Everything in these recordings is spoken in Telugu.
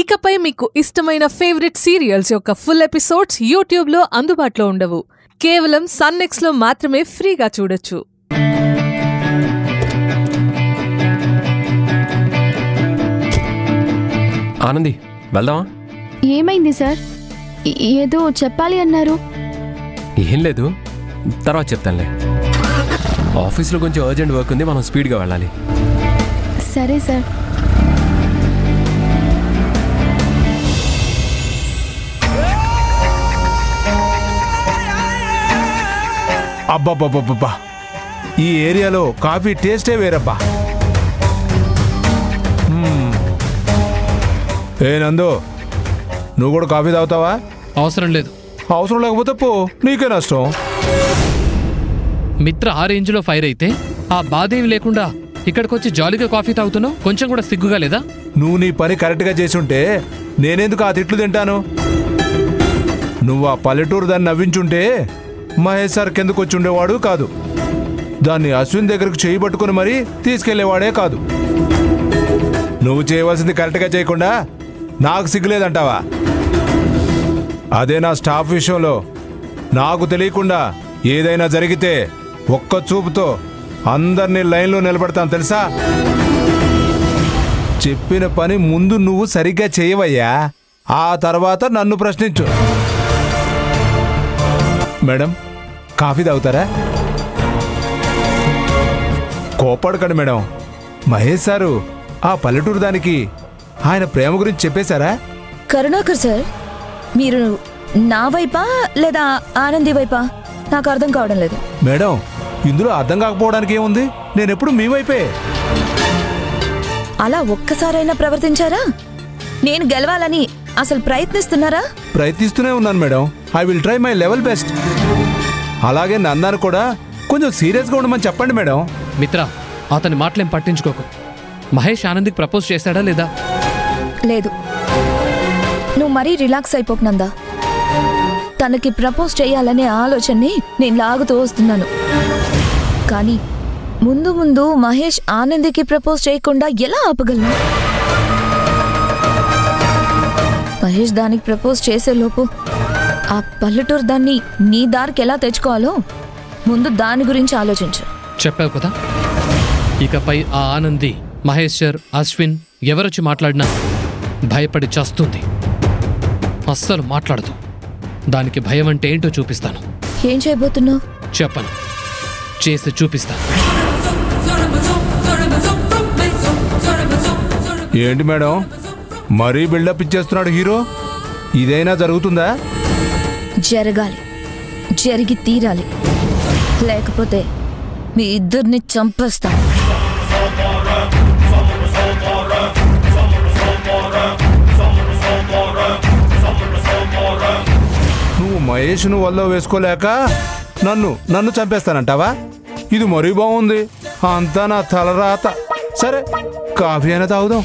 ఇకపై మీకు ఇష్టమైన ఫేవరెట్ సీరియల్స్ యొక్క ఫుల్ ఎపిసోడ్స్ యూట్యూబ్లో అందుబాటులో ఉండవు. కేవలం సన్నెక్స్లో మాత్రమే ఫ్రీగా చూడొచ్చు. ఆనంది, వెళ్దామా? ఏమైంది సార్? ఏదో చెప్పాలి అన్నారు. ఏం లేదు, తర్వాత చెప్తానులే. ఆఫీస్లో కొంచెం అర్జెంట్ వర్క్ ఉంది, మనం స్పీడ్గా వెళ్ళాలి. సరే సార్. అబ్బబ్బబ్బబ్బా, ఈ ఏరియాలో కాఫీ టేస్టే వేరబ్బా. ఏ నందు, నువ్వు కూడా కాఫీ తాగుతావా? అవసరం లేదు. అవసరం లేకపోతే పో, నీకే నష్టం. మిత్ర ఆ రేంజ్లో ఫైర్ అయితే ఆ బాధేమి లేకుండా ఇక్కడికొచ్చి జాలీగా కాఫీ తాగుతున్నావు. కొంచెం కూడా సిగ్గుగా లేదా? నువ్వు నీ పని కరెక్ట్గా చేసుంటే నేనెందుకు ఆ తిట్లు తింటాను? నువ్వు ఆ పల్లెటూరు దాన్ని నవ్వించుంటే మహేష్ సార్ కిందకు వచ్చి ఉండేవాడు కాదు. దాన్ని అశ్విన్ దగ్గరకు చేయి పట్టుకుని మరీ తీసుకెళ్లేవాడే కాదు. నువ్వు చేయవలసింది కరెక్ట్గా చేయకుండా నాకు సిగ్గులేదంటావా? అదే నా స్టాఫ్ విషయంలో నాకు తెలియకుండా ఏదైనా జరిగితే ఒక్క చూపుతో అందరినీ లైన్లో నిలబడతాను తెలుసా? చెప్పిన పని ముందు నువ్వు సరిగ్గా చేయవయ్యా, ఆ తర్వాత నన్ను ప్రశ్నించు. మేడం, కాఫీ తాగుతారా? కోపడకండి మేడం. మహేష్ సారు ఆ పల్లెటూరు దానికి ఆయన ప్రేమ గురించి చెప్పేశారా? కరుణాకర్ సార్, మీరు నా వైపా లేదా ఆనంది వైపా? నాకు అర్థం కావడం లేదు. మేడం, ఇందులో అర్థం కాకపోవడానికి ఏముంది? నేనెప్పుడు మీ వైపే. అలా ఒక్కసారైనా ప్రవర్తించారా? నేను గెలవాలని అసలు ప్రయత్నిస్తున్నారా? ప్రయత్నిస్తూనే ఉన్నాను madam. I will try my level best. అలాగే నందాను కూడా కొంచెం సీరియస్గా ఉండమని చెప్పండి మేడం. మిత్ర, అతని మాటలేం పట్టించుకోకు. మహేష్ ఆనంద్కి ప్రపోజ్ చేశాడా లేదా? లేదు. నువ్వు మరీ రిలాక్స్ అయిపోకు నందా. తనకి ప్రపోజ్ చేయాలనే ఆలోచనని నేను లాగుతూ వస్తున్నాను. కానీ ముందు ముందు మహేష్ ఆనందికి ప్రపోజ్ చేయకుండా ఎలా ఆపగలను? మహేష్ దానికి ప్రపోజ్ చేసేలోపు ఆ పల్లెటూరు దాన్ని నీ దారికి ఎలా తెచ్చుకోవాలో ముందు దాని గురించి ఆలోచించు. చెప్పావు కదా, ఇకపై ఆ ఆనంది, మహేశ్వర్, అశ్విన్ ఎవరొచ్చి మాట్లాడినా భయపడి చస్తుంది. అస్సలు మాట్లాడదు. దానికి భయం అంటే ఏంటో చూపిస్తాను. ఏం చేయబోతున్నావు? చెప్పను, చేసి చూపిస్తాను. ఏంటి మేడం, మరీ బిల్డప్ ఇచ్చేస్తున్నాడు హీరో? ఇదైనా జరుగుతుందా? జరగాలి, జరిగి తీరాలి, లేకపోతే మీ ఇద్దరిని చంపేస్తాను. నువ్వు మహేష్ను వల్ల వేసుకోలేక నన్ను చంపేస్తానంటావా? ఇది మరీ బాగుంది. అంతా నా తలరాత. సరే, కాఫీ అయినా తాగుదాం.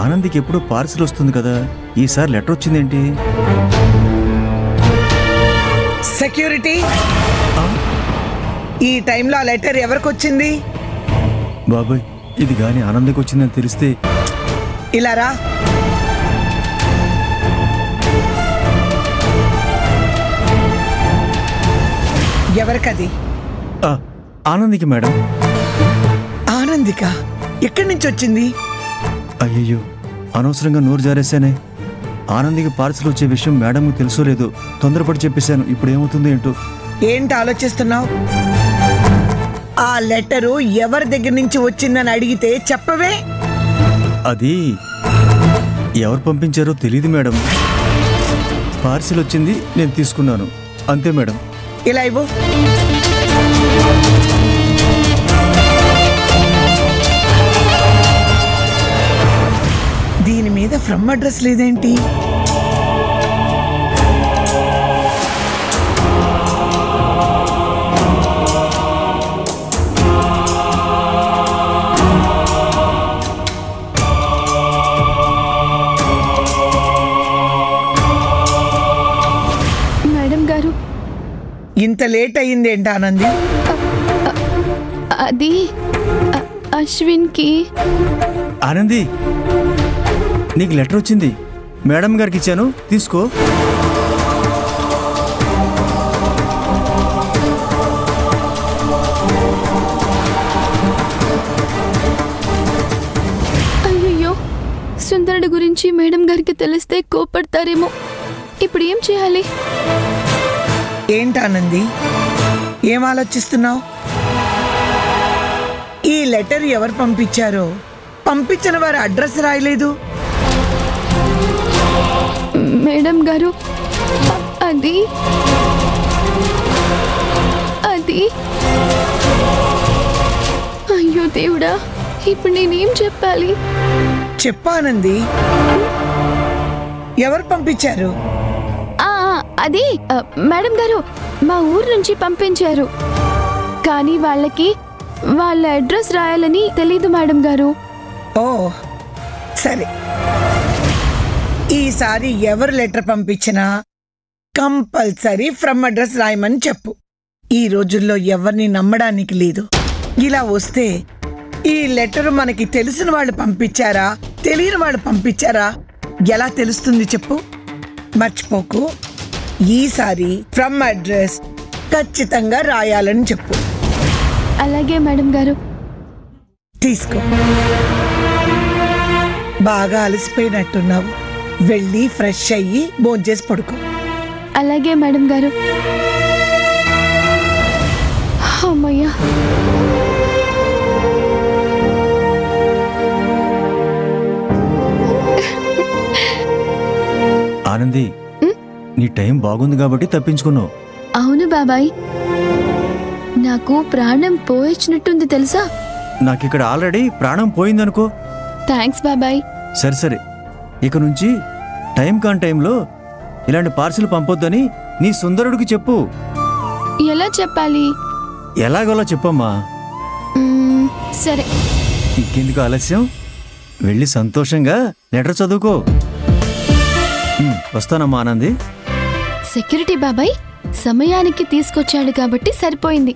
ఆనందికి ఎప్పుడూ పార్సిల్ వస్తుంది కదా, ఈసారి లెటర్ వచ్చిందేంటి? సెక్యూరిటీ, ఈ టైంలో ఆ లెటర్ ఎవరికి వచ్చింది? బాబాయ్, ఇది గాని ఆనందికి వచ్చిందని తెలిస్తే. ఇలా రా. ఎవరికది? ఆనందికి మేడం. ఆనందిక? ఎక్కడి నుంచి వచ్చింది? అయ్యయ్యో, అనవసరంగా నోరు జారేశానే. ఆనందికి పార్సిల్ వచ్చే విషయం మేడంకు తెలుసో లేదో తొందరపడి చెప్పేశాను. ఇప్పుడు ఏమవుతుందో ఏంటో. ఏంటి ఆలోచిస్తున్నావు? ఆ లెటరు ఎవరి దగ్గర నుంచి వచ్చిందని అడిగితే చెప్పవే. అది ఎవరు పంపించారో తెలియదు మేడం. పార్సిల్ వచ్చింది, నేను తీసుకున్నాను, అంతే మేడం. ఇలా ఇవ్వు. దీని మీద ఫ్రమ్ అడ్రస్ లేదేంటి? ఇంత లేట్ అయ్యిందేంటి ఆనంది? అది అశ్విన్కి. ఆనంది, నీకు లెటర్ వచ్చింది, మేడం గారికి ఇచ్చాను, తీసుకో. అయ్యయ్యో, సుందరుడి గురించి మేడం గారికి తెలిస్తే కోపడతారేమో. ఇప్పుడు ఏం చేయాలి? ఏంటానంది, ఏం ఆలోచిస్తున్నావు? ఈ లెటర్ ఎవరు పంపించారో, పంపించిన వారి అడ్రస్ రాయలేదు. మేడం గారు, అది అయ్యో దేవుడా, ఇప్పుడు నేనేం చెప్పాలి? చెప్పానంది, ఎవరు పంపించారు? అది మేడం గారు మా ఊరు నుంచి పంపించారు, కానీ వాళ్ళకి వాళ్ళ అడ్రస్ రాయాలని తెలీదు మేడం గారు. ఓ సరే, ఈసారి ఎవరు లెటర్ పంపించినా కంపల్సరీ ఫ్రమ్ అడ్రస్ రాయమని చెప్పు. ఈ రోజుల్లో ఎవరిని నమ్మడానికి లేదు. ఇలా వస్తే ఈ లెటర్ మనకి తెలిసిన వాళ్ళు పంపించారా, తెలియని వాళ్ళు పంపించారా ఎలా తెలుస్తుంది చెప్పు? మర్చిపోకు, ఈసారి ఫ్రమ్ అడ్రస్ ఖచ్చితంగా రాయాలని చెప్పు. అలాగే మేడం గారు. తీసుకో. బాగా అలసిపోయినట్టున్నావు, వెళ్ళి ఫ్రెష్ అయ్యి భోంచేసి పడుకో. అలాగే మేడం గారు. అమ్మయ్యా, ఆనంది, నీ టైం బాగుంది కాబట్టి తప్పించుకున్నావు. అవును బాబాయ్, నాకు ప్రాణం పోయించినట్టుంది తెలుసా? నాకిక్కడ ఆల్రెడీ ప్రాణం పోయిందనుకో. థ్యాంక్స్ బాబాయ్. సరే సరే, ఇక నుంచి టైం కాని టైంలో ఇలాంటి పార్సిల్ పంపొద్దని నీ సుందరుడికి చెప్పు. ఎలా చెప్పాలి? ఎలాగోలా చెప్పమ్మా. సరే. ఇంకెందుకు ఆలస్యం, వెళ్ళి సంతోషంగా లెటర్ చదువుకో. వస్తానమ్మా ఆనంది. సెక్యూరిటీ బాబాయ్ సమయానికి తీసుకొచ్చాడు కాబట్టి సరిపోయింది,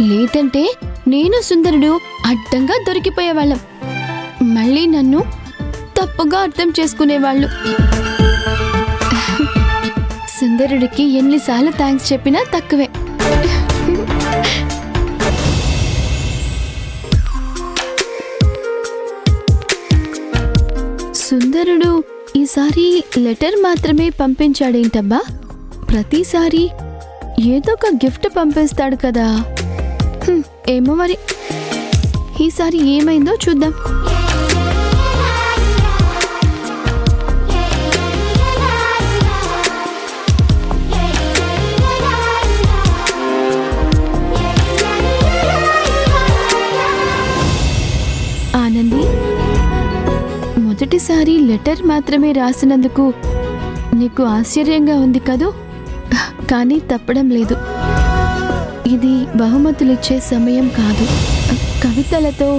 లేదంటే నేను సుందరుడు అడ్డంగా దొరికిపోయేవాళ్ళం. మళ్ళీ నన్ను తప్పుగా అర్థం చేసుకునేవాళ్ళు. సుందరుడికి ఎన్నిసార్లు థ్యాంక్స్ చెప్పినా తక్కువే. సుందరుడు ఈసారి లెటర్ మాత్రమే పంపించాడేంటబ్బా? ప్రతిసారి ఏదో ఒక గిఫ్ట్ పంపిస్తాడు కదా. ఏమో మరి, ఈసారి ఏమైందో చూద్దాం. ఆనంది, మొదటిసారి లెటర్ మాత్రమే రాసినందుకు నీకు ఆశ్చర్యంగా ఉంది కదూ? కానీ తప్పడం లేదు. ఇది బహుమతులిచ్చే సమయం కాదు. కవితలతో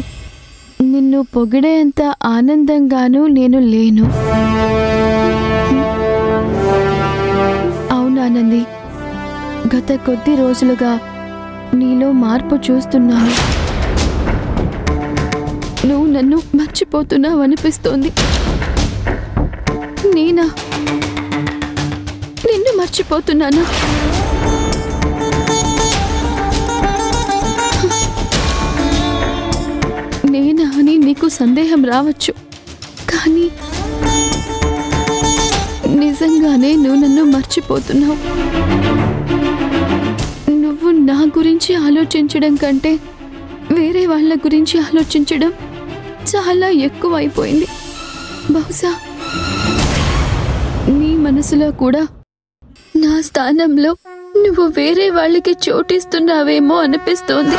నిన్ను పొగిడేంత ఆనందంగానూ నేను లేను. అవునానంది, గత కొద్ది రోజులుగా నీలో మార్పు చూస్తున్నాను. నువ్వు నన్ను మర్చిపోతున్నావు అనిపిస్తోంది. నేనా నిన్ను మర్చిపోతున్నానా? నేనా అని నీకు సందేహం రావచ్చు, కానీ నిజంగానే నువ్వు నన్ను మర్చిపోతున్నావు. నువ్వు నా గురించి ఆలోచించడం కంటే వేరే వాళ్ళ గురించి ఆలోచించడం చాలా ఎక్కువ అయిపోయింది. బహుశా నీ మనసులో కూడా నా స్థానంలో నువ్వు వేరే వాళ్ళకి చోటిస్తున్నావేమో అనిపిస్తోంది.